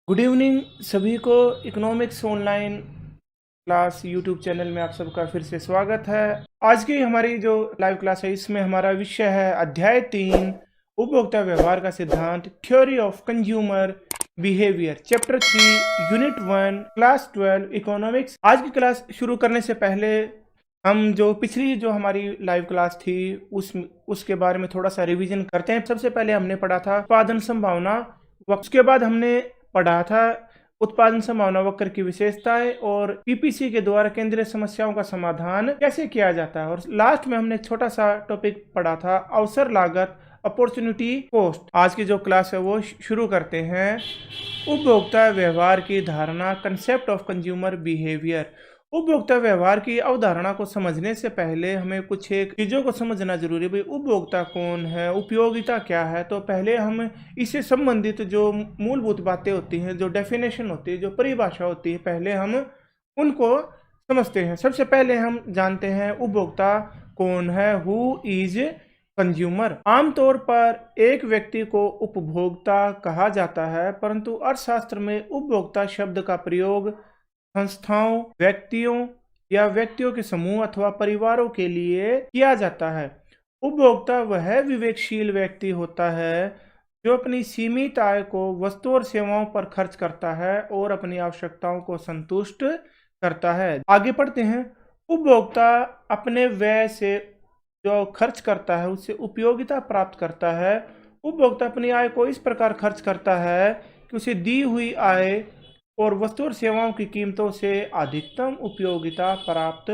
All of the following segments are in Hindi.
गुड इवनिंग सभी को। Economics online class YouTube channel में आप सबका फिर से स्वागत है। आज की हमारी जो लाइव क्लास है इसमें हमारा विषय है अध्याय 3 उपभोक्ता व्यवहार का सिद्धांत, theory of consumer behaviour, chapter 3 unit 1 class 12 economics. आज की क्लास शुरू करने से पहले हम जो पिछली जो हमारी लाइव क्लास थी उसके बारे में थोड़ा सा रिवीजन करते हैं। सबसे पहले हमने पढ़ा था उत्पादन संभावना, उसके बाद हमने पढ़ा था उत्पादन संभावना वक्र की विशेषताएं और पीपीसी के द्वारा केंद्रीय समस्याओं का समाधान कैसे किया जाता है। और लास्ट में हमने एक छोटा सा टॉपिक पढ़ा था अवसर लागत, अपॉर्चुनिटी कॉस्ट। आज की जो क्लास है वो शुरू करते हैं। उपभोक्ता व्यवहार की धारणा, कंसेप्ट ऑफ कंज्यूमर बिहेवियर। उपभोक्ता व्यवहार की अवधारणा को समझने से पहले हमें कुछ एक चीजों को समझना जरूरी है। भाई उपभोक्ता कौन है, उपयोगिता क्या है। तो पहले हम इससे संबंधित जो मूलभूत बातें होती हैं, जो डेफिनेशन होती है, जो परिभाषा होती है, पहले हम उनको समझते हैं। सबसे पहले हम जानते हैं उपभोक्ता कौन है। Who is consumer. आमतौर पर एक व्यक्ति को उपभोक्ता कहा जाता है, परंतु अर्थशास्त्र में उपभोक्ता शब्द का प्रयोग संस्थाओं, व्यक्तियों या व्यक्तियों के समूह अथवा परिवारों के लिए किया जाता है। उपभोक्ता वह विवेकशील व्यक्ति होता है जो अपनी सीमित आय को वस्तु और सेवाओं पर खर्च करता है और अपनी आवश्यकताओं को संतुष्ट करता है। आगे पढ़ते हैं। उपभोक्ता अपने व्यय से जो खर्च करता है उससे उपयोगिता प्राप्त करता है। उपभोक्ता अपनी आय को इस प्रकार खर्च करता है कि उसे दी हुई आय और वस्तु और सेवाओं की कीमतों से अधिकतम उपयोगिता प्राप्त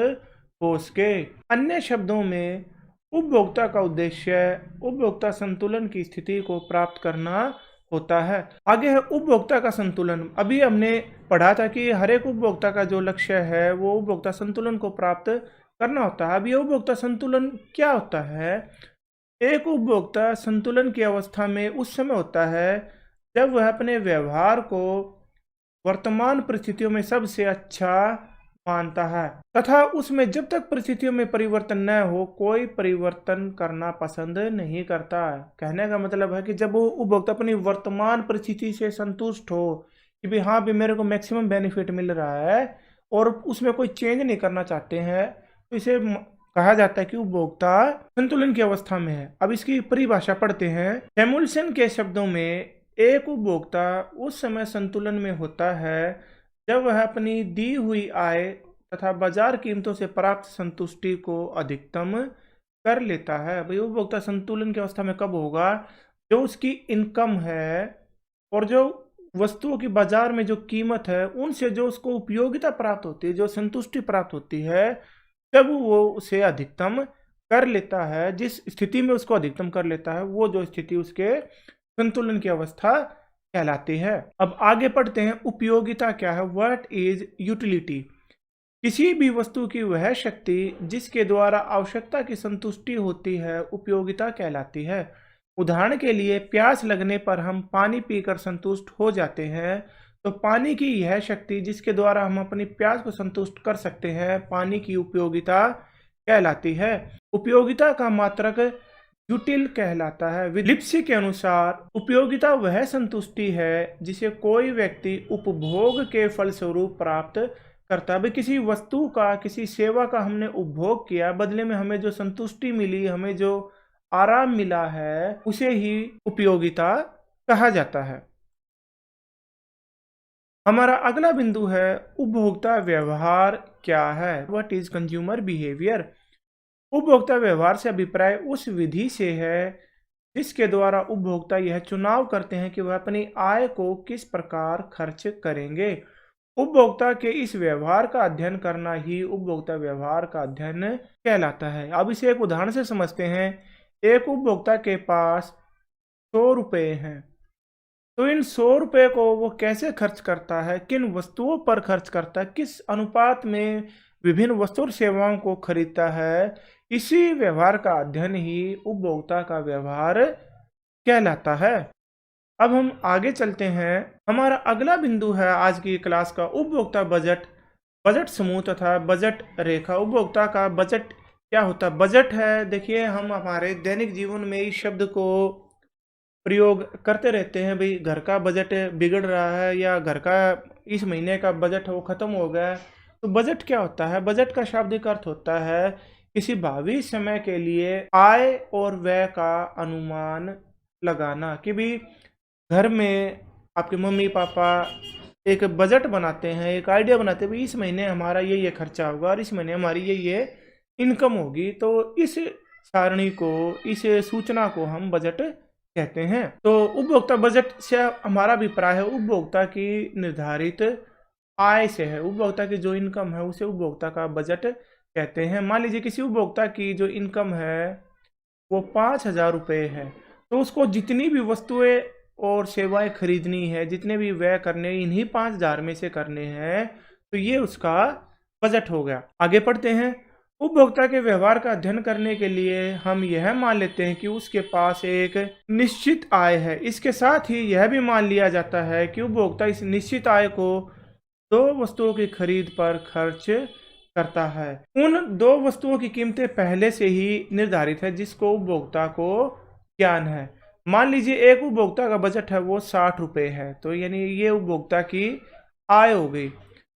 हो सके। अन्य शब्दों में उपभोक्ता का उद्देश्य उपभोक्ता संतुलन की स्थिति को प्राप्त करना होता है। आगे है उपभोक्ता का संतुलन। अभी हमने पढ़ा था कि हर एक उपभोक्ता का जो लक्ष्य है वो उपभोक्ता संतुलन को प्राप्त करना होता है। अब ये उपभोक्ता संतुलन क्या होता है? एक उपभोक्ता संतुलन की अवस्था में उस समय होता है जब वह अपने व्यवहार को वर्तमान परिस्थितियों में सबसे अच्छा मानता है तथा उसमें जब तक परिस्थितियों में परिवर्तन न हो कोई परिवर्तन करना पसंद नहीं करता है। कहने का मतलब है कि जब वो उपभोक्ता अपनी वर्तमान परिस्थिति से संतुष्ट हो कि भाई हाँ भी मेरे को मैक्सिमम बेनिफिट मिल रहा है और उसमें कोई चेंज नहीं करना चाहते हैं, तो इसे कहा जाता है कि उपभोक्ता संतुलन की अवस्था में है। अब इसकी परिभाषा पढ़ते हैं। सैमुअल्सन के शब्दों में एक उपभोक्ता उस समय संतुलन में होता है जब वह अपनी दी हुई आय तथा बाजार कीमतों से प्राप्त संतुष्टि को अधिकतम कर लेता है। भाई उपभोक्ता संतुलन की अवस्था में कब होगा? जो उसकी इनकम है और जो वस्तुओं की बाजार में जो कीमत है उनसे जो उसको उपयोगिता प्राप्त होती है, जो संतुष्टि प्राप्त होती है, जब वो उसे अधिकतम कर लेता है। जिस स्थिति में उसको अधिकतम कर लेता है वो जो स्थिति उसके संतुलन की अवस्था कहलाती है। अब आगे पढ़ते हैं। उपयोगिता क्या है? What is utility? किसी भी वस्तु की वह शक्ति जिसके द्वारा आवश्यकता की संतुष्टि होती है उपयोगिता कहलाती है। उदाहरण के लिए प्यास लगने पर हम पानी पीकर संतुष्ट हो जाते हैं, तो पानी की यह शक्ति जिसके द्वारा हम अपनी प्यास को संतुष्ट कर सकते हैं पानी की उपयोगिता कहलाती है। उपयोगिता का मात्रक यूटिल कहलाता है। लिप्सी के अनुसार उपयोगिता वह संतुष्टि है जिसे कोई व्यक्ति उपभोग के फलस्वरूप प्राप्त करता है। किसी वस्तु का, किसी सेवा का हमने उपभोग किया, बदले में हमें जो संतुष्टि मिली, हमें जो आराम मिला है, उसे ही उपयोगिता कहा जाता है। हमारा अगला बिंदु है उपभोक्ता व्यवहार क्या है? What is consumer behaviour? उपभोक्ता व्यवहार से अभिप्राय उस विधि से है जिसके द्वारा उपभोक्ता यह चुनाव करते हैं कि वह अपनी आय को किस प्रकार खर्च करेंगे। उपभोक्ता के इस व्यवहार का अध्ययन करना ही उपभोक्ता व्यवहार का अध्ययन कहलाता है। अब इसे एक उदाहरण से समझते हैं। एक उपभोक्ता के पास 100 रुपये हैं, तो इन 100 रुपये को वो कैसे खर्च करता है, किन वस्तुओं पर खर्च करता है, किस अनुपात में विभिन्न वस्तु और सेवाओं को खरीदता है, इसी व्यवहार का अध्ययन ही उपभोक्ता का व्यवहार कहलाता है। अब हम आगे चलते हैं। हमारा अगला बिंदु है आज की क्लास का उपभोक्ता बजट, बजट समूह तथा बजट रेखा। उपभोक्ता का बजट क्या होता है? बजट है, देखिए हम हमारे दैनिक जीवन में इस शब्द को प्रयोग करते रहते हैं, भाई घर का बजट बिगड़ रहा है या घर का इस महीने का बजट है वो ख़त्म हो गया है। तो बजट क्या होता है? बजट का शाब्दिक अर्थ होता है किसी भावी समय के लिए आय और व्यय का अनुमान लगाना। कि भाई घर में आपके मम्मी पापा एक बजट बनाते हैं, एक आइडिया बनाते हैं, भाई इस महीने हमारा ये खर्चा होगा और इस महीने हमारी ये इनकम होगी। तो इस सारणी को, इस सूचना को हम बजट कहते हैं। तो उपभोक्ता बजट से हमारा अभिप्राय है उपभोक्ता की निर्धारित आय से है। उपभोक्ता की जो इनकम है उसे उपभोक्ता का बजट कहते हैं। मान लीजिए किसी उपभोक्ता की जो इनकम है वो 5,000 रुपये है, तो उसको जितनी भी वस्तुएं और सेवाएं खरीदनी है, जितने भी व्यय करने इन्हीं 5,000 में से करने हैं, तो ये उसका बजट हो गया। आगे पढ़ते हैं। उपभोक्ता के व्यवहार का अध्ययन करने के लिए हम यह मान लेते हैं कि उसके पास एक निश्चित आय है। इसके साथ ही यह भी मान लिया जाता है कि उपभोक्ता इस निश्चित आय को दो वस्तुओं की खरीद पर खर्च करता है। उन दो वस्तुओं की कीमतें पहले से ही निर्धारित है जिसको उपभोक्ता को ज्ञान है। मान लीजिए एक उपभोक्ता का बजट है वो 60 रुपये है, तो यानी ये उपभोक्ता की आय हो गई।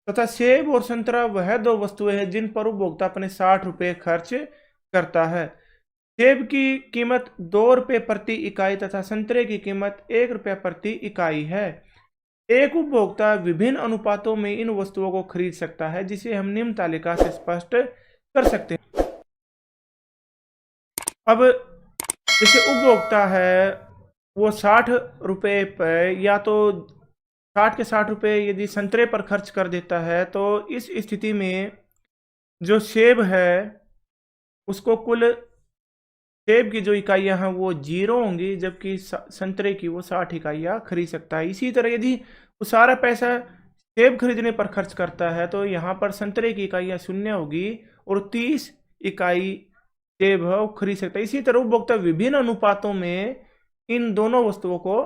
तथा सेब और संतरा वह दो वस्तुएं हैं जिन पर उपभोक्ता अपने 60 रुपये खर्च करता है। सेब की कीमत 2 रुपये प्रति इकाई तथा संतरे की कीमत 1 रुपया प्रति इकाई है। एक उपभोक्ता विभिन्न अनुपातों में इन वस्तुओं को खरीद सकता है, जिसे हम निम्न तालिका से स्पष्ट कर सकते हैं। अब जैसे उपभोक्ता है वो 60 रुपये पर, या तो 60 के 60 रुपये यदि संतरे पर खर्च कर देता है, तो इस स्थिति में जो सेब है उसको कुल सेब की जो इकाइयाँ हैं वो 0 होंगी, जबकि संतरे की वो 60 इकाइयाँ खरीद सकता है। इसी तरह यदि वो सारा पैसा सेब खरीदने पर खर्च करता है तो यहाँ पर संतरे की इकाइयाँ 0 होगी और 30 इकाई सेब है वो खरीद सकता है। इसी तरह उपभोक्ता विभिन्न अनुपातों में इन दोनों वस्तुओं को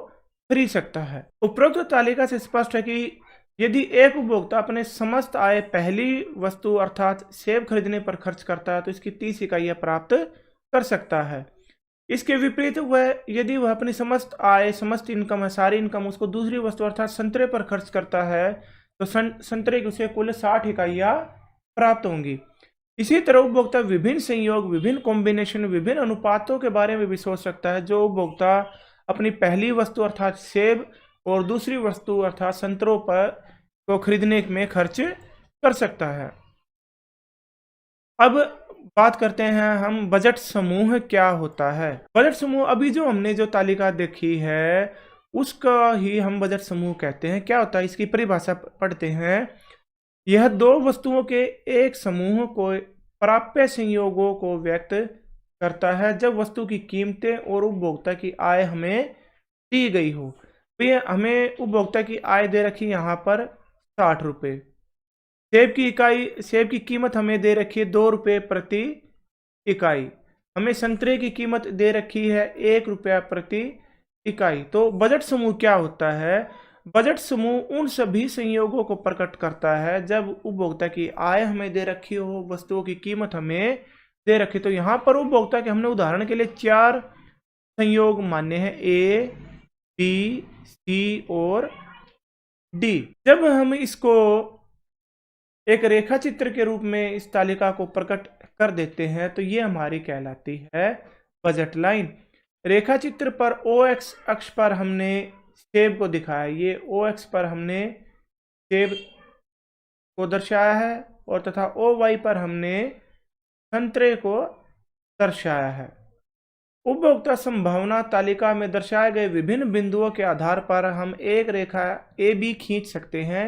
खरीद सकता है। उपरोक्त तालिका से स्पष्ट है कि यदि एक उपभोक्ता अपने समस्त आय पहली वस्तु अर्थात सेब खरीदने पर खर्च करता है तो इसकी 30 इकाइयाँ प्राप्त कर सकता है। इसके विपरीत यदि वह अपनी समस्त आय, समस्त इनकम है, सारी इनकम उसको दूसरी वस्तु अर्थात संतरे पर खर्च करता है तो संतरे की उसे कुल 60 इकाइयाँ प्राप्त होंगी। इसी तरह उपभोक्ता विभिन्न संयोग, विभिन्न कॉम्बिनेशन, विभिन्न अनुपातों के बारे में भी सोच सकता है जो उपभोक्ता अपनी पहली वस्तु अर्थात सेब और दूसरी वस्तु अर्थात संतरों पर को खरीदने में खर्च कर सकता है। अब बात करते हैं हम बजट समूह क्या होता है। बजट समूह अभी जो हमने जो तालिका देखी है उसका ही हम बजट समूह कहते हैं। क्या होता है इसकी परिभाषा पढ़ते हैं। यह दो वस्तुओं के एक समूह को प्राप्य संयोगों को व्यक्त करता है जब वस्तु की कीमतें और उपभोक्ता की आय हमें दी गई हो। तो हमें उपभोक्ता की आय दे रखी यहाँ पर 60 रुपये। सेब की कीमत हमें दे रखी है 2 रुपये प्रति इकाई। हमें संतरे की कीमत दे रखी है 1 रुपया प्रति इकाई। तो बजट समूह क्या होता है? बजट समूह उन सभी संयोगों को प्रकट करता है जब उपभोक्ता की आय हमें दे रखी हो, वस्तुओं की कीमत हमें दे रखी। तो यहाँ पर उपभोक्ता के हमने उदाहरण के लिए 4 संयोग माने हैं, ए, बी, सी और डी। जब हम इसको एक रेखा चित्र के रूप में इस तालिका को प्रकट कर देते हैं तो ये हमारी कहलाती है बजट लाइन। रेखा चित्र पर ओ एक्स अक्ष पर हमने सेब को दिखाया, ये ओ एक्स पर हमने सेब को दर्शाया है और तथा ओ वाई पर हमने संतरे को दर्शाया है। उपभोक्ता संभावना तालिका में दर्शाए गए विभिन्न बिंदुओं के आधार पर हम एक रेखा ए बी खींच सकते हैं।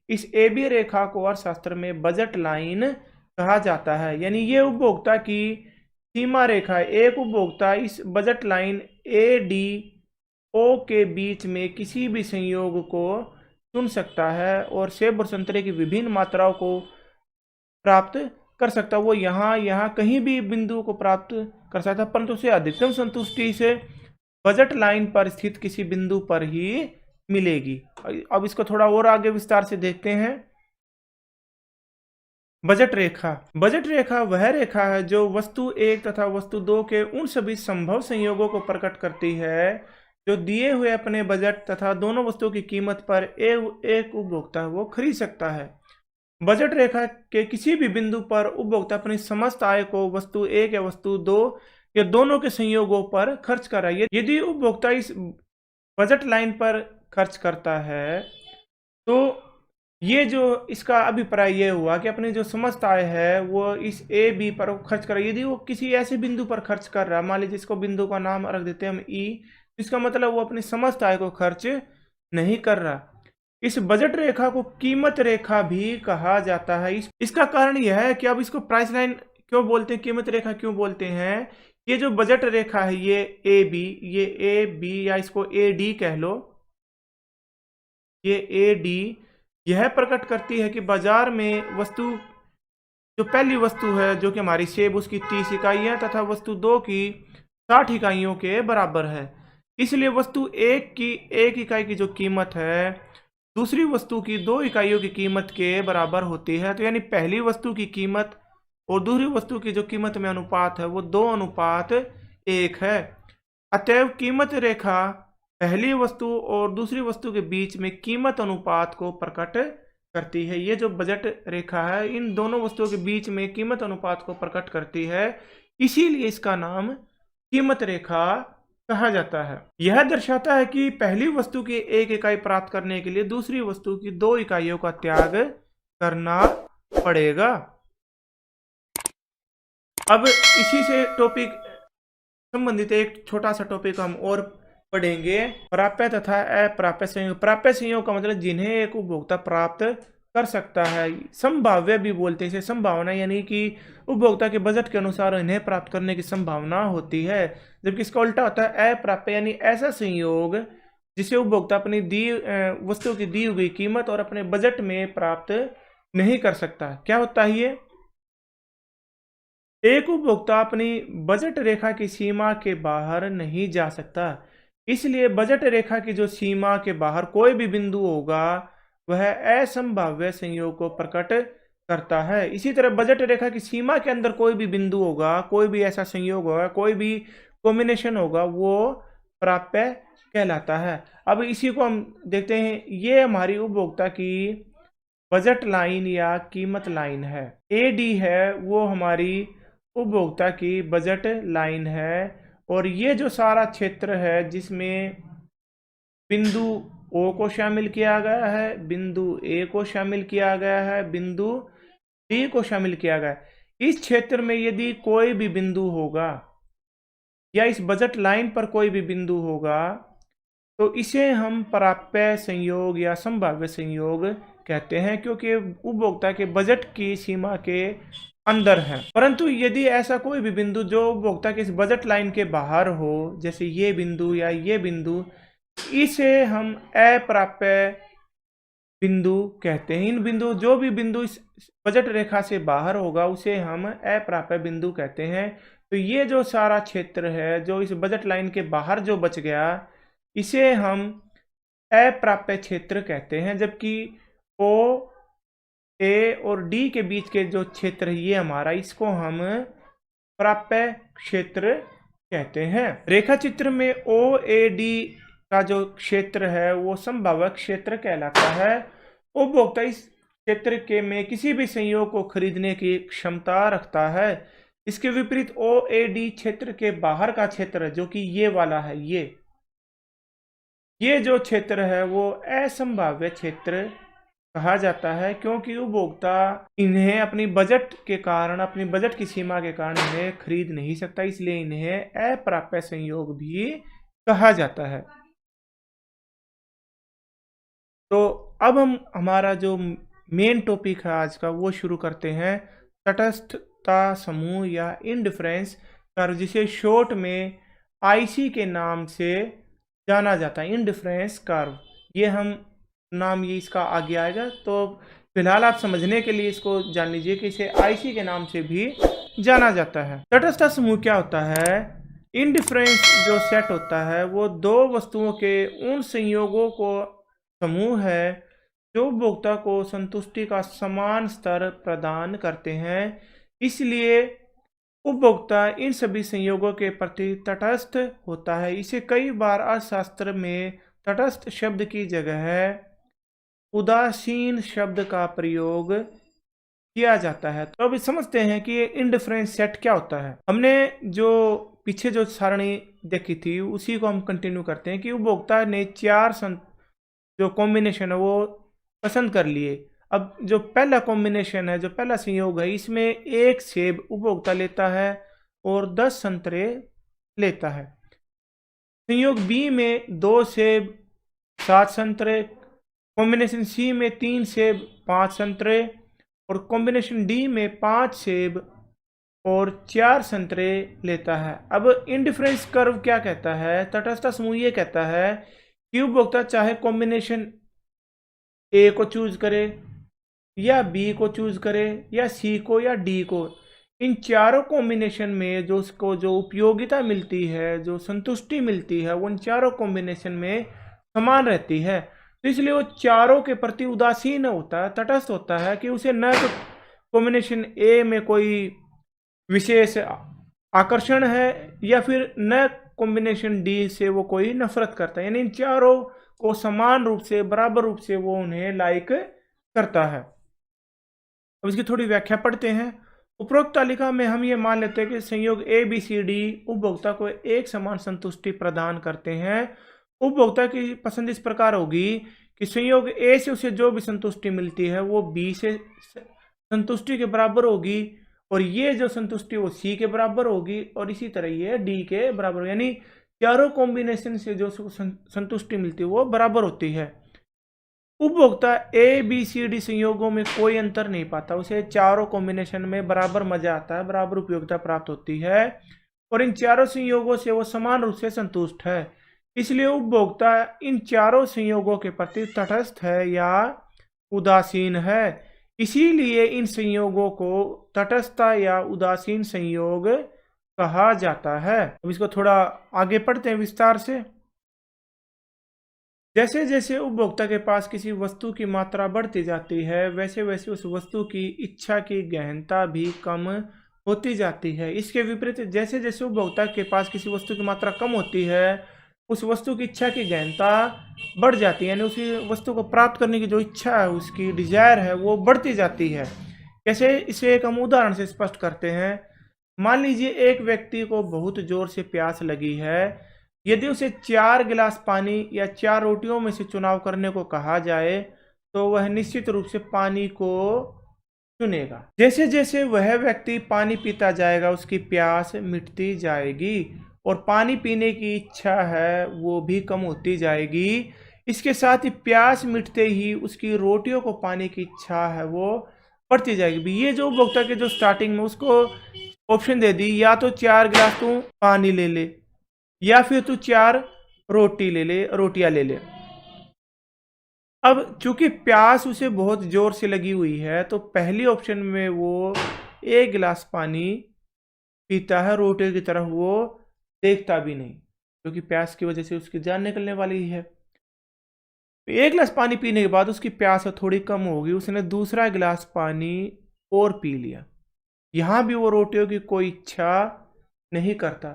इस ए बी रेखा को अर्थशास्त्र में बजट लाइन कहा जाता है। यानी ये उपभोक्ता की सीमा रेखा है। एक उपभोक्ता इस budget line A D O के बीच में किसी भी संयोग को चुन सकता है और सेब और संतरे की विभिन्न मात्राओं को प्राप्त कर सकता है। वो यहाँ कहीं भी बिंदु को प्राप्त कर सकता है, परंतु उसे अधिकतम संतुष्टि से बजट लाइन पर स्थित किसी बिंदु पर ही मिलेगी। अब इसको थोड़ा और आगे विस्तार से देखते हैं। बजट रेखा वह रेखा है जो वस्तु 1 तथा वस्तु 2 के उन सभी संभव संयोगों को प्रकट करती है जो दिए हुए अपने बजट तथा दोनों वस्तुओं की कीमत पर एक उपभोक्ता वो खरीद सकता है। बजट रेखा के किसी भी बिंदु पर उपभोक्ता अपनी समस्त आय को वस्तु एक या वस्तु दो या दोनों के संयोगों पर खर्च कर रहा है। यदि उपभोक्ता इस बजट लाइन पर खर्च करता है तो ये जो इसका अभिप्राय ये हुआ कि अपनी जो समस्त आय है वो इस ए बी पर खर्च कर रहा है। यदि वो किसी ऐसे बिंदु पर खर्च कर रहा है, मान लीजिए इसको बिंदु का नाम रख देते हैं हम ई, इसका मतलब वो अपनी समस्त आय को खर्च नहीं कर रहा। इस बजट रेखा को कीमत रेखा भी कहा जाता है। इसका कारण यह है कि अब इसको प्राइस लाइन क्यों बोलते हैं, कीमत रेखा क्यों बोलते हैं। ये जो बजट रेखा है ये ए बी या इसको ए डी कह लो, ये ए डी यह प्रकट करती है कि बाजार में वस्तु जो पहली वस्तु है जो कि हमारी सेब, उसकी 30 इकाइयां तथा वस्तु 2 की 60 इकाइयों के बराबर है। इसलिए वस्तु एक की 1 इकाई की जो कीमत है दूसरी वस्तु की 2 इकाइयों की कीमत के बराबर होती है। तो यानी पहली वस्तु की कीमत और दूसरी वस्तु की जो कीमत में अनुपात है वो 2:1 है। अतएव कीमत रेखा पहली वस्तु और दूसरी वस्तु के बीच में कीमत अनुपात को प्रकट करती है। ये जो बजट रेखा है इन दोनों वस्तुओं के बीच में कीमत अनुपात को प्रकट करती है, इसीलिए इसका नाम कीमत रेखा कहा जाता है। यह दर्शाता है कि पहली वस्तु की 1 इकाई प्राप्त करने के लिए दूसरी वस्तु की 2 इकाइयों का त्याग करना पड़ेगा। अब इसी से टॉपिक संबंधित एक छोटा सा टॉपिक हम और पढ़ेंगे, प्राप्य तथा अप्राप्य संयोग। प्राप्य संयोग का मतलब जिन्हें एक उपभोक्ता प्राप्त कर सकता है। संभाव्य भी बोलते हैं इसे, संभावना यानी कि उपभोक्ता के बजट के अनुसार इन्हें प्राप्त करने की संभावना होती है। जबकि इसका उल्टा होता है अप्राप्य, यानी ऐसा संयोग जिसे उपभोक्ता अपनी वस्तु की दी हुई कीमत और अपने बजट में प्राप्त नहीं कर सकता। क्या होता है ये? एक उपभोक्ता अपनी बजट रेखा की सीमा के बाहर नहीं जा सकता, इसलिए बजट रेखा की जो सीमा के बाहर कोई भी बिंदु होगा वह असंभाव्य संयोग को प्रकट करता है। इसी तरह बजट रेखा की सीमा के अंदर कोई भी बिंदु होगा, कोई भी ऐसा संयोग होगा, कोई भी कॉम्बिनेशन होगा, वो प्राप्य कहलाता है। अब इसी को हम देखते हैं, ये हमारी उपभोक्ता की बजट लाइन या कीमत लाइन है। ए डी है वो हमारी उपभोक्ता की बजट लाइन है, और ये जो सारा क्षेत्र है जिसमें बिंदु ओ को शामिल किया गया है, बिंदु ए को शामिल किया गया है, बिंदु डी को शामिल किया गया है, इस क्षेत्र में यदि कोई भी बिंदु होगा या इस बजट लाइन पर कोई भी बिंदु होगा तो इसे हम प्राप्य संयोग या संभाव्य संयोग कहते हैं, क्योंकि उपभोक्ता के बजट की सीमा के अंदर है। परंतु यदि ऐसा कोई भी बिंदु जो उपभोक्ता के इस बजट लाइन के बाहर हो, जैसे ये बिंदु या ये बिंदु, इसे हम अप्राप्य बिंदु कहते हैं। इन बिंदु जो भी बिंदु इस बजट रेखा से बाहर होगा उसे हम अप्राप्य बिंदु कहते हैं। तो ये जो सारा क्षेत्र है जो इस बजट लाइन के बाहर जो बच गया इसे हम अप्राप्य क्षेत्र कहते हैं। जबकि ओ ए और डी के बीच के जो क्षेत्र है ये हमारा, इसको हम प्राप्य क्षेत्र कहते हैं। रेखा चित्र में ओ ए डी का जो क्षेत्र है वो संभाव्य क्षेत्र कहलाता है। उपभोक्ता इस क्षेत्र के में किसी भी संयोग को खरीदने की क्षमता रखता है। इसके विपरीत ओ ए डी क्षेत्र के बाहर का क्षेत्र जो कि ये वाला है, ये जो क्षेत्र है वो असंभाव्य क्षेत्र कहा जाता है, क्योंकि उपभोक्ता इन्हें अपनी बजट के कारण, अपनी बजट की सीमा के कारण इन्हें खरीद नहीं सकता, इसलिए इन्हें अप्राप्य संयोग भी कहा जाता है। तो अब हम हमारा जो मेन टॉपिक है आज का वो शुरू करते हैं, तटस्थता समूह या इंडिफरेंस कर्व, जिसे शॉर्ट में आईसी के नाम से जाना जाता है। इंडिफरेंस कर्व, ये हम नाम ये इसका आगे आएगा, तो फिलहाल आप समझने के लिए इसको जान लीजिए कि इसे आईसी के नाम से भी जाना जाता है। तटस्थता समूह क्या होता है? इंडिफरेंस जो सेट होता है वो दो वस्तुओं के उन संयोगों को समूह है जो उपभोक्ता को संतुष्टि का समान स्तर प्रदान करते हैं। इसलिए उपभोक्ता इन सभी संयोगों के प्रति तटस्थ होता है। इसे कई बार अर्थशास्त्र में तटस्थ शब्द की जगह उदासीन शब्द का प्रयोग किया जाता है। तो अभी समझते हैं कि ये इंडिफरेंस सेट क्या होता है। हमने जो पीछे जो सारणी देखी थी उसी को हम कंटिन्यू करते हैं कि उपभोक्ता ने जो कॉम्बिनेशन है वो पसंद कर लिए। अब जो पहला कॉम्बिनेशन है, जो पहला संयोग है, इसमें एक सेब उपभोक्ता लेता है और 10 संतरे लेता है। संयोग बी में 2 सेब 7 संतरे, कॉम्बिनेशन सी में 3 सेब 5 संतरे और कॉम्बिनेशन डी में 5 सेब और 4 संतरे लेता है। अब इंडिफरेंस कर्व क्या कहता है? तटस्थता समूह ये कहता है कि उपभोक्ता चाहे कॉम्बिनेशन ए को चूज करे या बी को चूज करे या सी को या डी को, इन चारों कॉम्बिनेशन में जो उसको जो उपयोगिता मिलती है, जो संतुष्टि मिलती है, वो इन चारों कॉम्बिनेशन में समान रहती है। तो इसलिए वो चारों के प्रति उदासीन होता है, तटस्थ होता है कि उसे न तो कॉम्बिनेशन ए में कोई विशेष आकर्षण है या फिर न कॉम्बिनेशन डी से वो कोई नफरत करता है। यानी इन चारों को समान रूप से, बराबर रूप से वो उन्हें लाइक करता है। अब इसकी थोड़ी व्याख्या पढ़ते हैं। उपरोक्त तालिका में हम ये मान लेते हैं कि संयोग ए बी सी डी उपभोक्ता को एक समान संतुष्टि प्रदान करते हैं। उपभोक्ता की पसंद इस प्रकार होगी कि संयोग ए से उसे जो भी संतुष्टि मिलती है वो बी से संतुष्टि के बराबर होगी और ये जो संतुष्टि वो सी के बराबर होगी और इसी तरह ये डी के बराबर होगी। यानी चारों कॉम्बिनेशन से जो संतुष्टि मिलती है वो बराबर होती है। उपभोक्ता ए बी सी डी संयोगों में कोई अंतर नहीं पाता, उसे चारों कॉम्बिनेशन में बराबर मजा आता है, बराबर उपयोगिता प्राप्त होती है और इन चारों संयोगों से वो समान रूप से संतुष्ट है। इसलिए उपभोक्ता इन चारों संयोगों के प्रति तटस्थ है या उदासीन है। इसीलिए इन संयोगों को तटस्थता या उदासीन संयोग कहा जाता है। अब इसको थोड़ा आगे पढ़ते हैं विस्तार से। जैसे जैसे उपभोक्ता के पास किसी वस्तु की मात्रा बढ़ती जाती है, वैसे वैसे उस वस्तु की इच्छा की गहनता भी कम होती जाती है। इसके विपरीत जैसे जैसे उपभोक्ता के पास किसी वस्तु की मात्रा कम होती है, उस वस्तु की इच्छा की गहनता बढ़ जाती है। यानी उसी वस्तु को प्राप्त करने की जो इच्छा है, उसकी डिजायर है, वो बढ़ती जाती है। कैसे? इसे एक हम उदाहरण से स्पष्ट करते हैं। मान लीजिए एक व्यक्ति को बहुत जोर से प्यास लगी है। यदि उसे 4 गिलास पानी या 4 रोटियों में से चुनाव करने को कहा जाए तो वह निश्चित रूप से पानी को चुनेगा। जैसे जैसे वह व्यक्ति पानी पीता जाएगा उसकी प्यास मिटती जाएगी और पानी पीने की इच्छा है वो भी कम होती जाएगी। इसके साथ ही प्यास मिटते ही उसकी रोटियों को पाने की इच्छा है वो बढ़ती जाएगी। ये जो उपभोक्ता के जो स्टार्टिंग में उसको ऑप्शन दे दी, या तो 4 गिलास तू पानी ले ले या फिर तू 4 रोटियां ले ले। अब चूंकि प्यास उसे बहुत जोर से लगी हुई है तो पहली ऑप्शन में वो 1 गिलास पानी पीता है, रोटियों की तरफ वो देखता भी नहीं क्योंकि प्यास की वजह से उसकी जान निकलने वाली है। 1 गिलास पानी पीने के बाद उसकी प्यास थोड़ी कम होगी, उसने दूसरा गिलास पानी और पी लिया। यहां भी वो रोटियों की कोई इच्छा नहीं करता,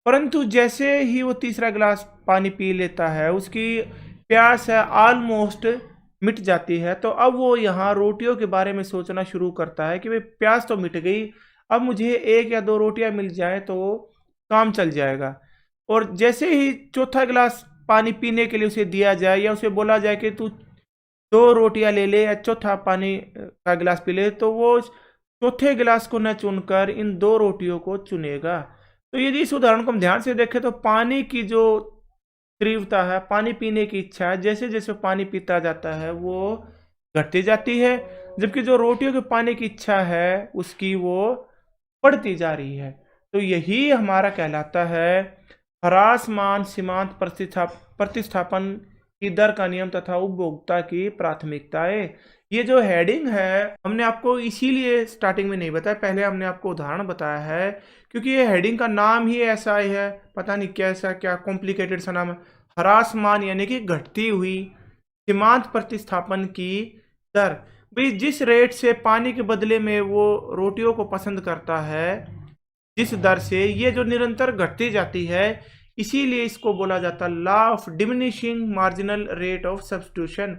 परंतु जैसे ही वो तीसरा गिलास पानी पी लेता है उसकी प्यास है ऑलमोस्ट मिट जाती है। तो अब वो यहाँ रोटियों के बारे में सोचना शुरू करता है कि भाई प्यास तो मिट गई, अब मुझे 1 या 2 रोटियां मिल जाए तो काम चल जाएगा। और जैसे ही चौथा गिलास पानी पीने के लिए उसे दिया जाए या उसे बोला जाए कि तू 2 रोटियां ले ले या चौथा पानी का गिलास पी ले, तो वो चौथे गिलास को न चुनकर इन 2 रोटियों को चुनेगा। तो यदि इस उदाहरण को हम ध्यान से देखें तो पानी की जो तीव्रता है, पानी पीने की इच्छा है, जैसे जैसे पानी पीता जाता है वो घटती जाती है, जबकि जो रोटियों के पाने की इच्छा है उसकी वो बढ़ती जा रही है। तो यही हमारा कहलाता है ह्रासमान सीमांत प्रतिस्थापन की दर का नियम तथा उपभोक्ता की प्राथमिकताएं। ये जो हेडिंग है हमने आपको इसीलिए स्टार्टिंग में नहीं बताया, पहले हमने आपको उदाहरण बताया है क्योंकि ये हेडिंग का नाम ही ऐसा ही है, पता नहीं कैसा क्या कॉम्प्लिकेटेड सा नाम है। ह्रासमान यानी कि घटती हुई सीमांत प्रतिस्थापन की दर। भाई जिस रेट से पानी के बदले में वो रोटियों को पसंद करता है, जिस दर से ये जो निरंतर घटती जाती है, इसीलिए इसको बोला जाता है law of diminishing marginal rate of substitution,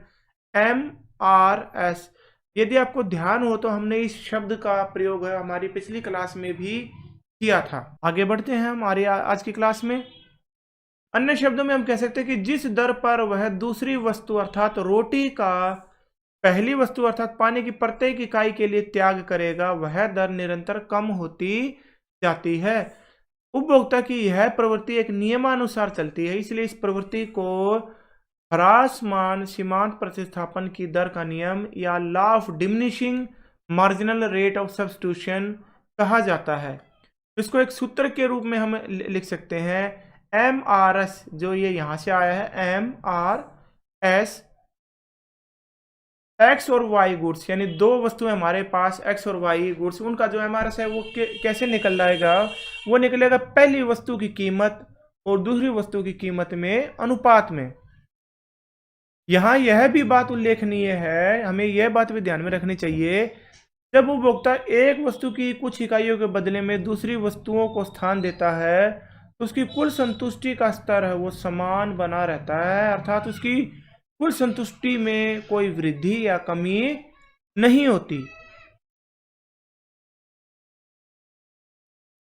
MRS। यदि आपको ध्यान हो तो हमने इस शब्द का प्रयोग है हमारी पिछली क्लास में भी किया था। आगे बढ़ते हैं हमारी आज की क्लास में। अन्य शब्दों में हम कह सकते हैं कि जिस दर पर वह दूसरी वस्तु अर्थात रोटी का पहली वस्तु अर्थात पानी की प्रत्येक इकाई के लिए त्याग करेगा, वह दर निरंतर कम होती जाती है। उपभोक्ता की यह प्रवृत्ति एक नियमानुसार चलती है, इसलिए इस प्रवृत्ति को ह्रासमान सीमांत प्रतिस्थापन की दर का नियम या law of diminishing marginal rate of substitution कहा जाता है। इसको एक सूत्र के रूप में हम लिख सकते हैं MRS, जो ये यहां से आया है MRS, एक्स और वाई गुड्स, यानी दो वस्तुएं हमारे पास एक्स और वाई गुड्स, उनका जो MRS है वो कैसे निकल आएगा, वो निकलेगा पहली वस्तु की कीमत और दूसरी वस्तु की कीमत में अनुपात में। यहां यह भी बात उल्लेखनीय है, हमें यह बात भी ध्यान में रखनी चाहिए, जब उपभोक्ता एक वस्तु की कुछ इकाइयों के बदले में दूसरी वस्तुओं को स्थान देता है तो उसकी कुल संतुष्टि का स्तर है वो समान बना रहता है, अर्थात उसकी कुल संतुष्टि में कोई वृद्धि या कमी नहीं होती।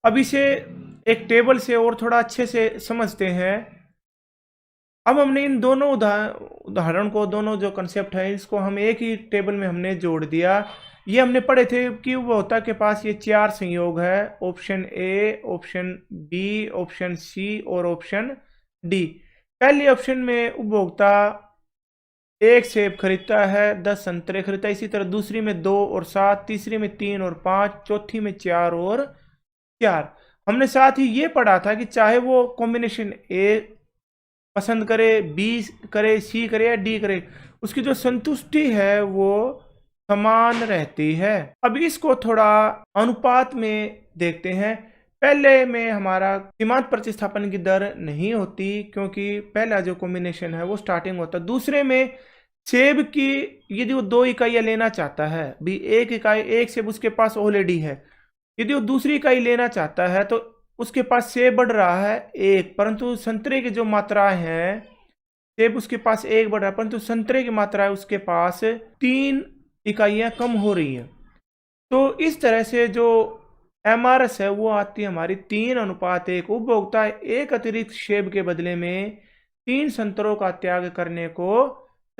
अब इसे एक टेबल से और थोड़ा अच्छे से समझते हैं। अब हमने इन दोनों उदाहरण को, दोनों जो कंसेप्ट है, इसको हम एक ही टेबल में हमने जोड़ दिया। ये हमने पढ़े थे कि उपभोक्ता के पास ये 4 संयोग है, option A, option B, option C और ऑप्शन डी। पहले ऑप्शन में उपभोक्ता 1 सेब खरीदता है, 10 संतरे खरीदता है, इसी तरह दूसरी में 2 और 7, तीसरी में 3 और 5, चौथी में 4 और 4। हमने साथ ही ये पढ़ा था कि चाहे वो कॉम्बिनेशन ए पसंद करे, बी करे, सी करे या डी करे, उसकी जो संतुष्टि है वो समान रहती है। अब इसको थोड़ा अनुपात में देखते हैं। पहले में हमारा सीमांत प्रतिस्थापन की दर नहीं होती क्योंकि पहला जो कॉम्बिनेशन है वो स्टार्टिंग होता है। दूसरे में सेब की यदि वो 2 इकाइयां लेना चाहता है, भी एक इकाई, एक सेब उसके पास ऑलरेडी है, यदि वो दूसरी इकाई लेना चाहता है तो उसके पास सेब बढ़ रहा है 1, परंतु संतरे की जो मात्राएं हैं, सेब उसके पास 1 बढ़ रहा है परंतु संतरे की मात्रा है उसके पास 3 इकाइयां कम हो रही है। तो इस तरह से जो MRS है वो आती है हमारी 3:1। उपभोक्ता एक अतिरिक्त सेब के बदले में 3 संतरों का त्याग करने को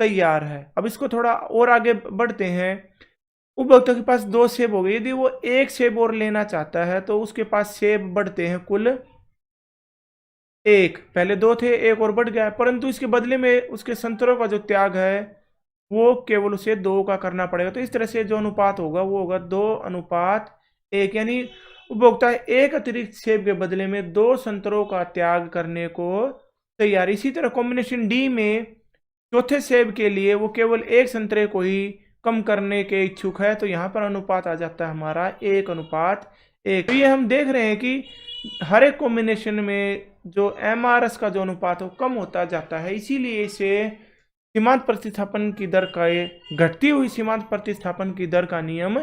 तैयार है। अब इसको थोड़ा और आगे बढ़ते हैं। उपभोक्ता के पास 2 सेब हो गए, यदि वो 1 सेब और लेना चाहता है तो उसके पास सेब बढ़ते हैं कुल 1, पहले 2 थे, 1 और बढ़ गया, परंतु इसके बदले में उसके संतरों का जो त्याग है वो केवल उसे 2 का करना पड़ेगा। तो इस तरह से जो अनुपात होगा वो होगा 2:1, यानी उपभोक्ता एक अतिरिक्त सेब के बदले में 2 संतरों का त्याग करने को तैयार। इसी तरह कॉम्बिनेशन डी में चौथे सेब के लिए वो केवल 1 संतरे को ही कम करने के इच्छुक है, तो यहाँ पर अनुपात आ जाता है हमारा 1:1। तो ये हम देख रहे हैं कि हर एक कॉम्बिनेशन में जो MRS का जो अनुपात है वो कम होता जाता है, इसीलिए इसे सीमांत प्रतिस्थापन की दर का, घटती हुई सीमांत प्रतिस्थापन की दर का नियम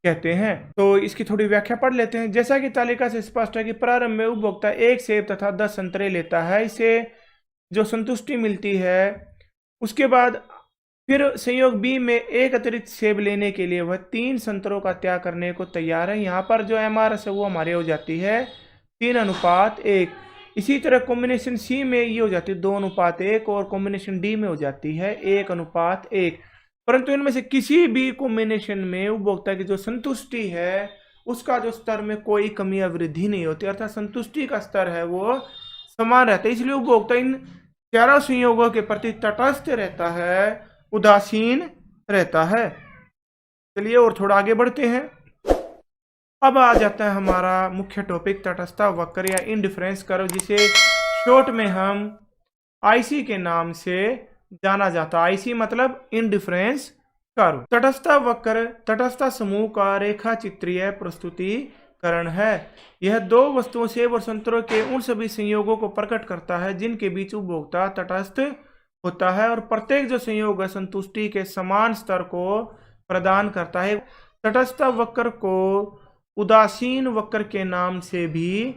कहते हैं। तो इसकी थोड़ी व्याख्या पढ़ लेते हैं। जैसा कि तालिका से स्पष्ट है कि प्रारंभ में उपभोक्ता 1 सेब तथा 10 संतरे लेता है, इसे जो संतुष्टि मिलती है, उसके बाद फिर संयोग बी में एक अतिरिक्त सेब लेने के लिए वह 3 संतरों का त्याग करने को तैयार है। यहाँ पर जो MRS है वो हमारे हो जाती है 3:1। इसी तरह कॉम्बिनेशन सी में ये हो जाती है 2:1 और कॉम्बिनेशन डी में हो जाती है 1:1। परंतु इनमें से किसी भी कॉम्बिनेशन में उपभोक्ता की जो संतुष्टि है उसका जो स्तर में कोई कमी या वृद्धि नहीं होती, अर्थात संतुष्टि का स्तर है वो समान रहता है। इसलिए उपभोक्ता इन 4 संयोगों के प्रति तटस्थ रहता है, उदासीन रहता है। चलिए और थोड़ा आगे बढ़ते हैं। अब आ जाता है हमारा मुख्य टॉपिक, तटस्थता वक्र या इंडिफरेंस कर्व, जिसे शॉर्ट में हम IC के नाम से जाना जाता है। IC मतलब इंडिफरेंस कर्व। तटस्थता वक्र तटस्थता समूह का रेखा चित्रीय प्रस्तुतिकरण है। यह 2 वस्तुओं सेब और संतरों के उन सभी संयोगों को प्रकट करता है जिनके बीच उपभोक्ता तटस्थ होता है और प्रत्येक जो संयोग है संतुष्टि के समान स्तर को प्रदान करता है। तटस्थता वक्र को उदासीन वक्र के नाम से भी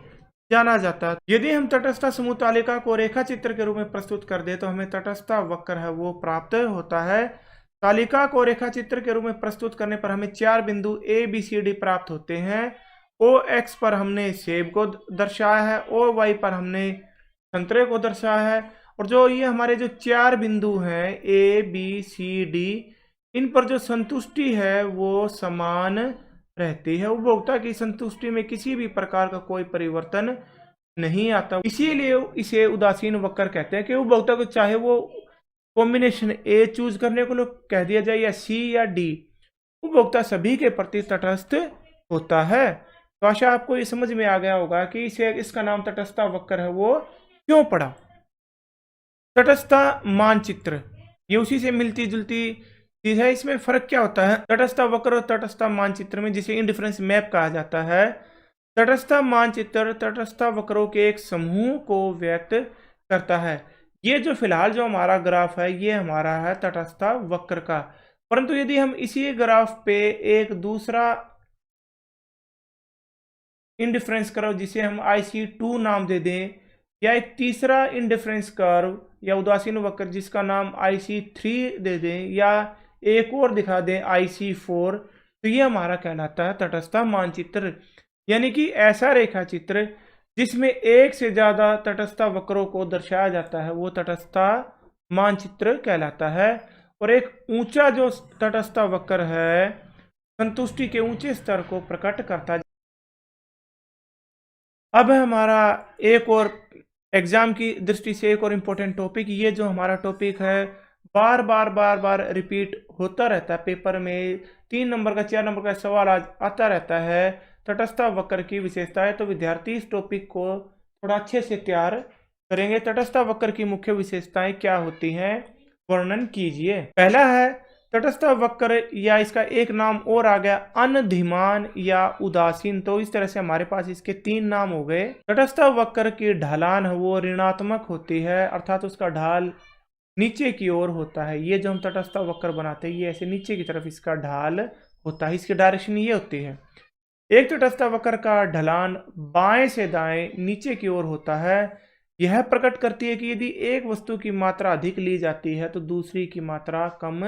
जाना जाता है। यदि हम तटस्थ समूह तालिका को रेखा चित्र के रूप में प्रस्तुत कर दे तो हमें तटस्थ वक्र है वो प्राप्त होता है। तालिका को रेखा चित्र के रूप में प्रस्तुत करने पर हमें 4 बिंदु ए बी सी डी प्राप्त होते हैं। ओ एक्स पर हमने सेब को दर्शाया है, ओ वाई पर हमने संतरे को दर्शाया है, और जो ये हमारे जो 4 बिंदु हैं ए बी सी डी, इन पर जो संतुष्टि है वो समान रहती है। उपभोक्ता की संतुष्टि में किसी भी प्रकार का कोई परिवर्तन नहीं आता, इसीलिए इसे उदासीन वक्र कहते हैं कि उपभोक्ता को चाहे वो कॉम्बिनेशन ए चूज करने को कह दिया जाए या सी या डी, उपभोक्ता सभी के प्रति तटस्थ होता है। तो आशा आपको ये समझ में आ गया होगा कि इसका नाम तटस्थता वक्र है वो क्यों पड़ा। तटस्थता मानचित्र ये उसी से मिलती जुलती चीज है। इसमें फर्क क्या होता है तटस्थता वक्र और तटस्थता मानचित्र में, जिसे इंडिफरेंस मैप कहा जाता है। तटस्थता मानचित्र तटस्थता वक्रों के एक समूह को व्यक्त करता है। ये जो फिलहाल जो हमारा ग्राफ है ये हमारा है तटस्थता वक्र का, परंतु यदि हम इसी ग्राफ पे एक दूसरा इंडिफरेंस कर्व जिसे हम IC2 नाम दे दें, या एक तीसरा इंडिफरेंस कर्व या उदासीन वक्र जिसका नाम IC3 दे दें, या एक और दिखा दें IC4, तो ये हमारा कहलाता है तटस्थता मानचित्र। यानी कि ऐसा रेखा चित्र जिसमें एक से ज्यादा तटस्थता वक्रों को दर्शाया जाता है वो तटस्थता मानचित्र कहलाता है। और एक ऊंचा जो तटस्थता वक्र है संतुष्टि के ऊंचे स्तर को प्रकट करता है। अब है हमारा एक और एग्जाम की दृष्टि से एक और इम्पोर्टेंट टॉपिक, ये जो हमारा टॉपिक है बार बार रिपीट होता रहता है पेपर में, 3 नंबर का 4 नंबर का सवाल आज आता रहता है, तटस्थता वक्र की विशेषताएं। तो विद्यार्थी इस टॉपिक को थोड़ा अच्छे से तैयार करेंगे। तटस्थता वक्र की मुख्य विशेषताएं क्या होती हैं, वर्णन कीजिए। पहला है तटस्थ वक्र, या इसका एक नाम और आ गया अनधिमान या उदासीन। तो इस तरह से हमारे पास इसके 3 नाम हो गए। तटस्थ वक्र की ढलान है वो ऋणात्मक होती है, अर्थात उसका ढाल नीचे की ओर होता है। ये जो हम तटस्थ वक्र बनाते हैं ये ऐसे नीचे की तरफ इसका ढाल होता है, इसकी डायरेक्शन ये होती है। एक तटस्थ वक्र का ढलान बाएं से दाएं नीचे की ओर होता है। यह प्रकट करती है कि यदि एक वस्तु की मात्रा अधिक ली जाती है तो दूसरी की मात्रा कम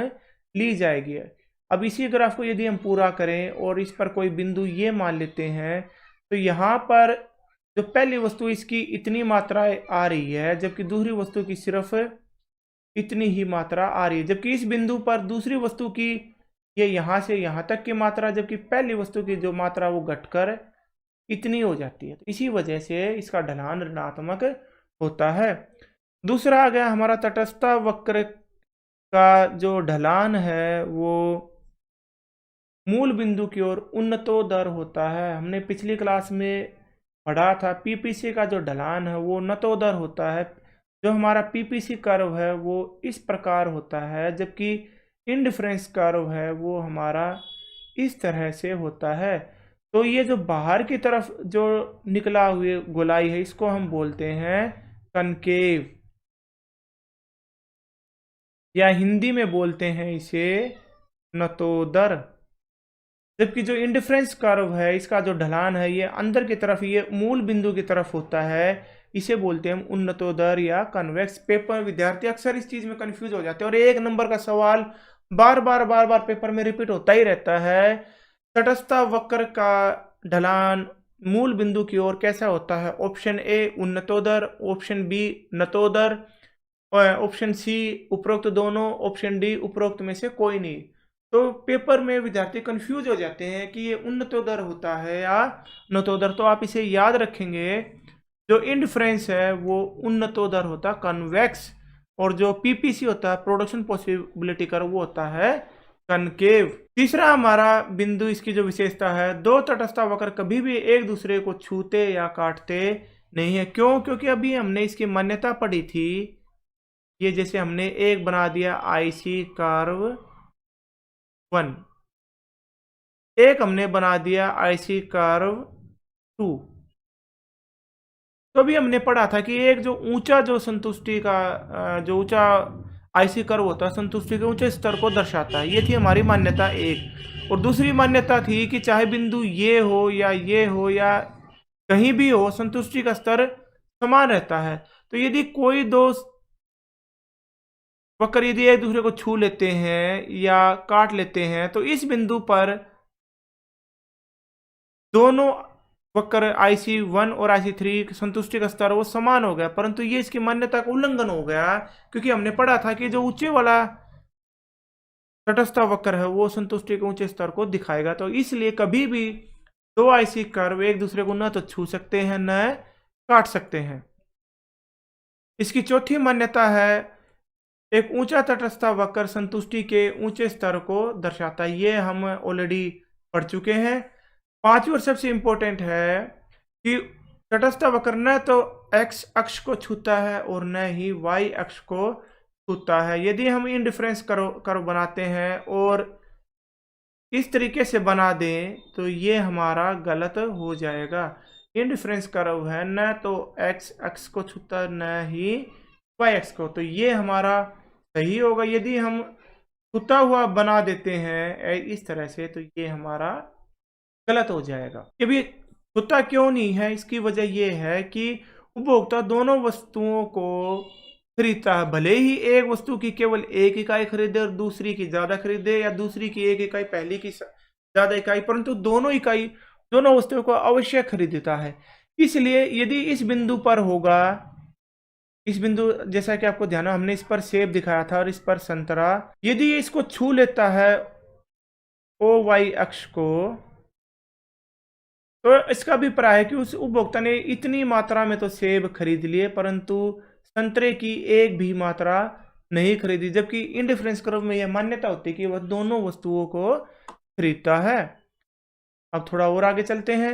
ली जाएगी। अब इसी ग्राफ को यदि हम पूरा करें और इस पर कोई बिंदु ये मान लेते हैं तो यहाँ पर जो पहली वस्तु इसकी इतनी मात्रा आ रही है जबकि दूसरी वस्तु की सिर्फ इतनी ही मात्रा आ रही है, जबकि इस बिंदु पर दूसरी वस्तु की ये यहाँ से यहाँ तक की मात्रा, जबकि पहली वस्तु की जो मात्रा वो घटकर इतनी हो जाती है। तो इसी वजह से इसका ढलान ऋणात्मक होता है। दूसरा आ गया हमारा तटस्थ वक्र का जो ढलान है वो मूल बिंदु की ओर उन्नतोदर होता है। हमने पिछली क्लास में पढ़ा था पीपीसी का जो ढलान है वो उन्नतोदर होता है। जो हमारा पीपीसी कर्व है वो इस प्रकार होता है, जबकि इंडिफरेंस कर्व है वो हमारा इस तरह से होता है। तो ये जो बाहर की तरफ जो निकला हुए गोलाई है इसको हम बोलते हैं कनकेव, या हिंदी में बोलते हैं इसे नतोदर। जबकि जो इंडिफरेंस कर्व है इसका जो ढलान है ये अंदर की तरफ, ये मूल बिंदु की तरफ होता है, इसे बोलते हैं हम उन्नतोदर या कन्वेक्स। पेपर विद्यार्थी अक्सर इस चीज में कंफ्यूज हो जाते हैं और 1 नंबर का सवाल बार बार पेपर में रिपीट होता ही रहता है। तटस्थ वक्र का ढलान मूल बिंदु की ओर कैसा होता है? ऑप्शन ए उन्नतोदर, ऑप्शन बी नतोदर, ऑप्शन सी उपरोक्त दोनों, ऑप्शन डी उपरोक्त में से कोई नहीं। तो पेपर में विद्यार्थी कंफ्यूज हो जाते हैं कि ये उन्नतोदर होता है या नतोदर। तो आप इसे याद रखेंगे, जो इंडिफरेंस है वो उन्नतोदर होता है कन्वेक्स, और जो पीपीसी होता है प्रोडक्शन पॉसिबिलिटी कर्व वो होता है कनकेव। तीसरा हमारा बिंदु, इसकी जो विशेषता है, 2 तटस्थ वक्र कभी भी एक दूसरे को छूते या काटते नहीं है। क्यों? क्योंकि अभी हमने इसकी मान्यता पढ़ी थी। ये जैसे हमने एक बना दिया आईसी कर्व 1, एक हमने बना दिया आईसी कर्व 2। तो अभी हमने पढ़ा था कि एक जो ऊंचा जो संतुष्टि का जो ऊंचा आईसी कर्व होता है संतुष्टि के ऊंचे स्तर को दर्शाता है। ये थी हमारी मान्यता एक। और दूसरी मान्यता थी कि चाहे बिंदु ये हो या कहीं भी हो, संतुष्टि का स्तर समान रहता है। तो यदि कोई दो वक्र यदि एक दूसरे को छू लेते हैं या काट लेते हैं तो इस बिंदु पर दोनों वक्र IC1 और IC3 संतुष्टि का स्तर वो समान हो गया, परंतु ये इसकी मान्यता का उल्लंघन हो गया, क्योंकि हमने पढ़ा था कि जो ऊंचे वाला तटस्थ वक्र है वो संतुष्टि के ऊंचे स्तर को दिखाएगा। तो इसलिए कभी भी दो आईसी कर्व एक दूसरे को न तो छू सकते हैं न काट सकते हैं। इसकी चौथी मान्यता है एक ऊंचा तटस्थ वक्र संतुष्टि के ऊंचे स्तर को दर्शाता है। ये हम ऑलरेडी पढ़ चुके हैं। पांचवी और सबसे इंपॉर्टेंट है कि तटस्थ वक्र न तो x अक्ष को छूता है और न ही y अक्ष को छूता है। यदि हम इंडिफरेंस कर्व बनाते हैं और इस तरीके से बना दें तो ये हमारा गलत हो जाएगा। इंडिफरेंस कर्व है न तो x अक्ष को छूता है न ही y अक्ष को, तो ये हमारा सही होगा। यदि हम छूता हुआ बना देते हैं इस तरह से तो ये हमारा गलत हो जाएगा। ये भी छूता क्यों नहीं है, इसकी वजह यह है कि उपभोक्ता दोनों वस्तुओं को खरीदता है। भले ही एक वस्तु की केवल एक इकाई खरीदे और दूसरी की ज्यादा खरीदे, या दूसरी की एक इकाई पहली की ज्यादा इकाई, परंतु दोनों वस्तुओं को अवश्य खरीदता है। इसलिए यदि इस बिंदु पर होगा, इस बिंदु जैसा कि आपको ध्यान है हमने इस पर सेब दिखाया था और इस पर संतरा, यदि ये इसको छू लेता है OY अक्ष को, तो इसका अभिप्राय है कि उस उपभोक्ता ने इतनी मात्रा में तो सेब खरीद लिए परंतु संतरे की एक भी मात्रा नहीं खरीदी, जबकि इंडिफरेंस कर्व में यह मान्यता होती है कि वह दोनों वस्तुओं को खरीदता है। अब थोड़ा और आगे चलते हैं।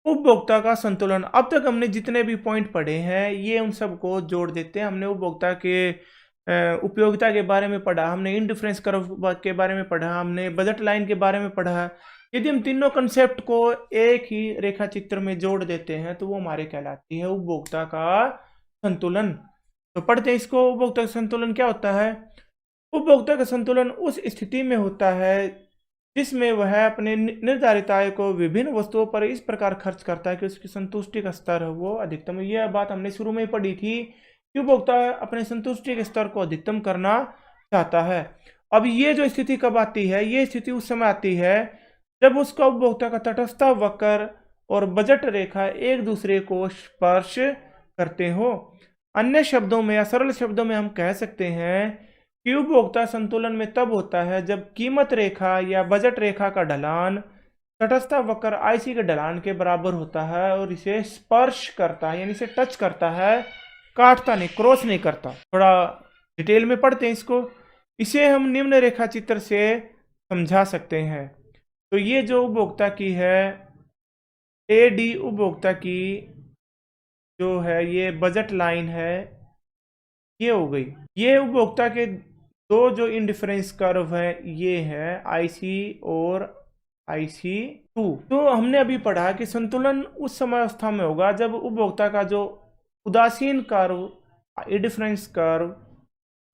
उपभोक्ता का संतुलन। अब तक हमने जितने भी पॉइंट पढ़े हैं ये उन सबको जोड़ देते हैं। हमने उपभोक्ता के उपयोगिता के बारे में पढ़ा, हमने इंडिफरेंस कर्व के बारे में पढ़ा, हमने बजट लाइन के बारे में पढ़ा। यदि हम तीनों कंसेप्ट को एक ही रेखा चित्र में जोड़ देते हैं तो वो हमारे कहलाती है उपभोक्ता का संतुलन। तो पढ़ते हैं इसको। उपभोक्ता का संतुलन क्या होता है? उपभोक्ता का संतुलन उस स्थिति में होता है जिसमें वह अपने निर्धारित आय को विभिन्न वस्तुओं पर इस प्रकार खर्च करता है कि उसकी संतुष्टि का स्तर है वो अधिकतम। यह बात हमने शुरू में ही पढ़ी थी कि उपभोक्ता अपने संतुष्टि के स्तर को अधिकतम करना चाहता है। अब ये जो स्थिति कब आती है? ये स्थिति उस समय आती है जब उसका उपभोक्ता का तटस्थ वक्र और बजट रेखा एक दूसरे को स्पर्श करते हो। अन्य शब्दों में या सरल शब्दों में हम कह सकते हैं कि उपभोक्ता संतुलन में तब होता है जब कीमत रेखा या बजट रेखा का ढलान तटस्थ वक्र IC के ढलान के बराबर होता है और इसे स्पर्श करता है, यानी इसे टच करता है, काटता नहीं, क्रॉस नहीं करता। थोड़ा डिटेल में पढ़ते हैं इसको। इसे हम निम्न रेखा चित्र से समझा सकते हैं। तो ये जो उपभोक्ता की है AD उपभोक्ता की जो है ये बजट लाइन है, ये हो गई। ये उपभोक्ता के दो जो इंडिफरेंस कर्व है ये है IC और IC2। तो हमने अभी पढ़ा कि संतुलन उस समय अवस्था में होगा जब उपभोक्ता का जो उदासीन कर्व, इंडिफरेंस कर्व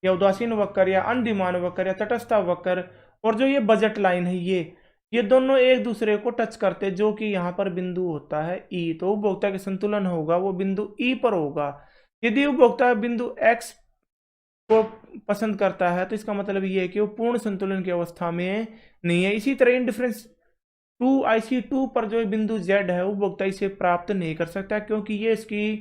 या उदासीन वक्र या अनडिमांड वक्र या तटस्थ वक्र और जो ये बजट लाइन है ये दोनों एक दूसरे को टच करते, जो कि यहाँ पर बिंदु होता है E। तो उपभोक्ता के संतुलन होगा वो बिंदु E पर होगा। यदि उपभोक्ता बिंदु X को पसंद करता है तो इसका मतलब ये है कि वो पूर्ण संतुलन की अवस्था में नहीं है। इसी तरह इंडिफरेंस 2 IC2 पर जो बिंदु Z है उपभोक्ता इसे प्राप्त नहीं कर सकता, क्योंकि ये इसकी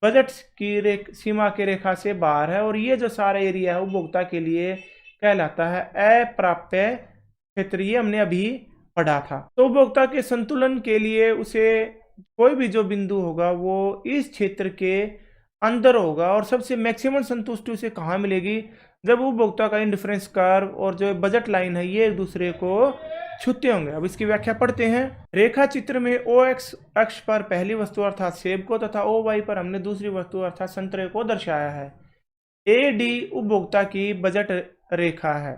बजट की सीमा के रेखा से बाहर है और ये जो सारा एरिया है उपभोक्ता के लिए कहलाता है अप्राप्य क्षेत्र। ये हमने अभी पढ़ा था। तो उपभोक्ता के संतुलन के लिए उसे कोई भी जो बिंदु होगा वो इस क्षेत्र के अंदर होगा। और सबसे मैक्सिमम संतुष्टि उसे कहाँ मिलेगी? जब उपभोक्ता का इंडिफरेंस कर्व और जो बजट लाइन है ये एक दूसरे को छूते होंगे। अब इसकी व्याख्या पढ़ते हैं। रेखा चित्र में OX अक्ष पर पहली वस्तु अर्थात सेब को तथा OY पर हमने दूसरी वस्तु अर्थात संतरे को दर्शाया है। AD उपभोक्ता की बजट रेखा है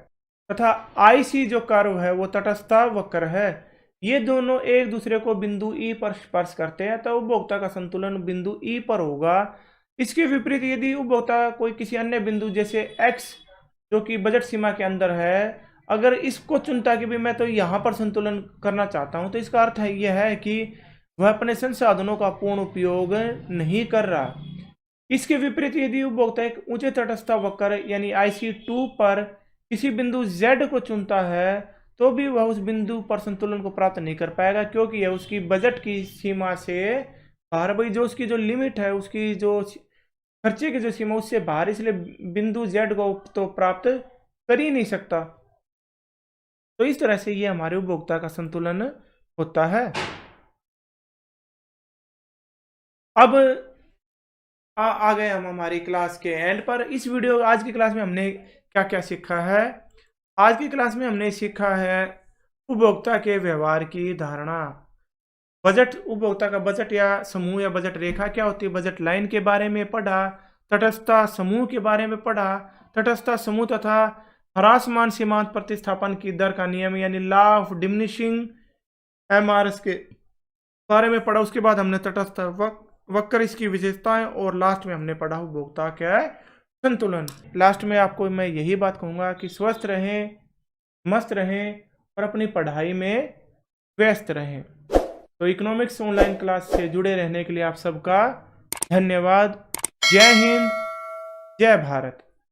तथा IC जो कर्व है वो तटस्थ वक्र है। ये दोनों एक दूसरे को बिंदु E पर स्पर्श करते हैं तो उपभोक्ता का संतुलन बिंदु E पर होगा इसके विपरीत यदि उपभोक्ता कोई किसी अन्य बिंदु जैसे एक्स जो कि बजट सीमा के अंदर है, अगर इसको चुनता कि भाई मैं तो यहाँ पर संतुलन करना चाहता हूँ, तो इसका अर्थ है यह है कि वह अपने संसाधनों का पूर्ण उपयोग नहीं कर रहा। इसके विपरीत यदि उपभोक्ता एक ऊंचे तटस्थता वक्र यानी IC2 पर किसी बिंदु Z को चुनता है, तो भी वह उस बिंदु पर संतुलन को प्राप्त नहीं कर पाएगा, क्योंकि यह उसकी बजट की सीमा से बाहर, भाई जो उसकी जो लिमिट है, उसकी जो खर्चे की जो सीमा उससे बाहर, इसलिए बिंदु Z को तो प्राप्त कर ही नहीं सकता। तो इस तरह से ये हमारे उपभोक्ता का संतुलन होता है। अब आ गए हम हमारी क्लास के एंड पर। इस वीडियो आज की क्लास में हमने क्या क्या सीखा है? आज की क्लास में हमने सीखा है उपभोक्ता के व्यवहार की धारणा, बजट, उपभोक्ता का बजट या समूह या बजट रेखा क्या होती है, बजट लाइन के बारे में पढ़ा, तटस्थता समूह के बारे में पढ़ा, तटस्थता समूह तथा ह्रासमान सीमांत प्रतिस्थापन की दर का नियम यानी लॉ ऑफ डिमिनिशिंग MRS के बारे में पढ़ा। उसके बाद हमने तटस्थ वक्र, इसकी विशेषताएं, और लास्ट में हमने पढ़ा उपभोक्ता क्या है, संतुलन। लास्ट में आपको मैं यही बात कहूंगा कि स्वस्थ रहें, मस्त रहें और अपनी पढ़ाई में व्यस्त रहें। तो इकोनॉमिक्स ऑनलाइन क्लास से जुड़े रहने के लिए आप सबका धन्यवाद। जय हिंद, जय भारत।